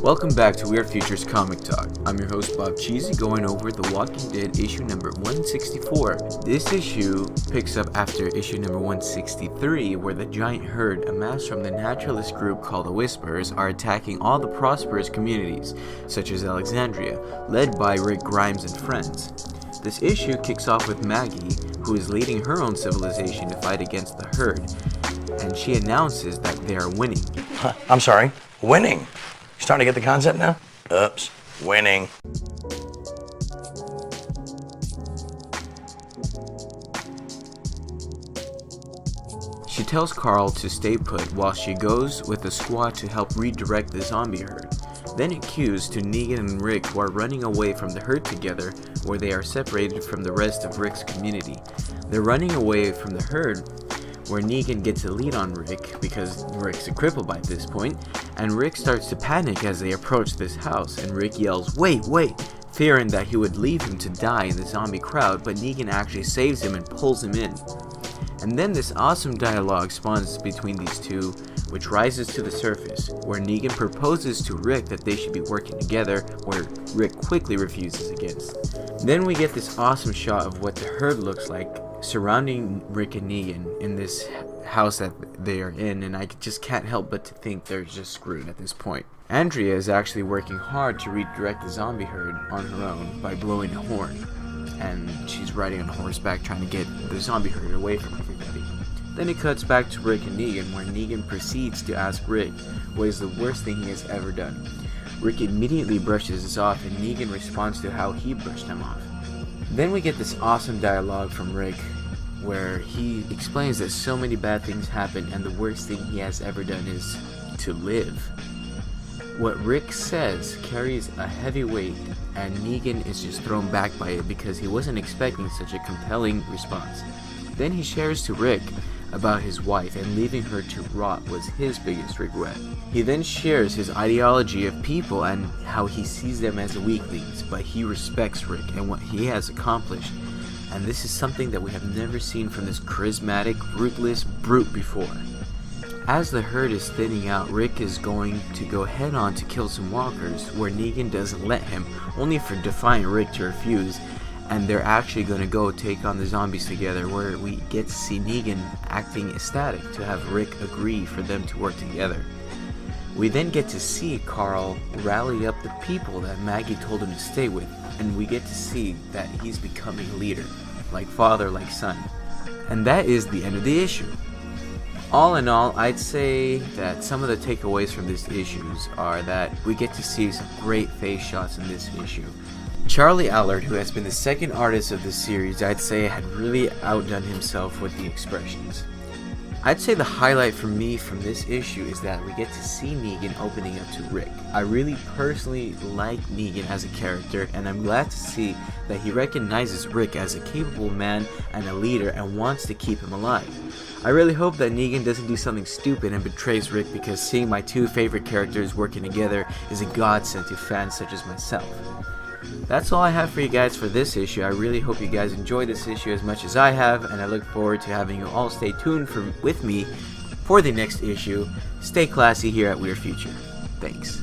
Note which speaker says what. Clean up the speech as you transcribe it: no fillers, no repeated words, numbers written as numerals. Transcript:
Speaker 1: Welcome back to Weird Futures Comic Talk. I'm your host Bob Cheesy, going over The Walking Dead issue number 164. This issue picks up after issue number 163, where the giant herd amassed from the naturalist group called the Whisperers are attacking all the prosperous communities, such as Alexandria, led by Rick Grimes and friends. This issue kicks off with Maggie, who is leading her own civilization to fight against the herd, and she announces that they are winning.
Speaker 2: I'm sorry, winning? You starting to get the concept now? Oops, winning.
Speaker 1: She tells Carl to stay put while she goes with the squad to help redirect the zombie herd. Then it cues to Negan and Rick, who are running away from the herd together, where they are separated from the rest of Rick's community. They're running away from the herd, where Negan gets a lead on Rick because Rick's a cripple by this point, and Rick starts to panic as they approach this house, and Rick yells, "Wait, wait," fearing that he would leave him to die in the zombie crowd, but Negan actually saves him and pulls him in. And then this awesome dialogue spawns between these two, which rises to the surface, where Negan proposes to Rick that they should be working together, where Rick quickly refuses against. Then we get this awesome shot of what the herd looks like surrounding Rick and Negan in this house that they are in, and I just can't help but to think they're just screwed at this point. Andrea is actually working hard to redirect the zombie herd on her own by blowing a horn, and she's riding on horseback trying to get the zombie herd away from everybody. Then it cuts back to Rick and Negan, where Negan proceeds to ask Rick what is the worst thing he has ever done. Rick immediately brushes this off, and Negan responds to how he brushed him off. Then we get this awesome dialogue from Rick, where he explains that so many bad things happen and the worst thing he has ever done is to live. What Rick says carries a heavy weight, and Negan is just thrown back by it because he wasn't expecting such a compelling response. Then he shares to Rick about his wife, and leaving her to rot was his biggest regret. He then shares his ideology of people and how he sees them as weaklings, but he respects Rick and what he has accomplished. And this is something that we have never seen from this charismatic, ruthless brute before. As the herd is thinning out, Rick is going to go head on to kill some walkers, where Negan doesn't let him, only for defiant Rick to refuse, and they're actually going to go take on the zombies together, where we get to see Negan acting ecstatic to have Rick agree for them to work together. We then get to see Carl rally up the people that Maggie told him to stay with, and we get to see that he's becoming a leader, like father, like son. And that is the end of the issue. All in all, I'd say that some of the takeaways from these issues are that we get to see some great face shots in this issue. Charlie Allard, who has been the second artist of this series, I'd say had really outdone himself with the expressions. I'd say the highlight for me from this issue is that we get to see Negan opening up to Rick. I really personally like Negan as a character, and I'm glad to see that he recognizes Rick as a capable man and a leader and wants to keep him alive. I really hope that Negan doesn't do something stupid and betrays Rick, because seeing my two favorite characters working together is a godsend to fans such as myself. That's all I have for you guys for this issue. I really hope you guys enjoyed this issue as much as I have, and I look forward to having you all stay tuned with me for the next issue. Stay classy here at Weird Future. Thanks.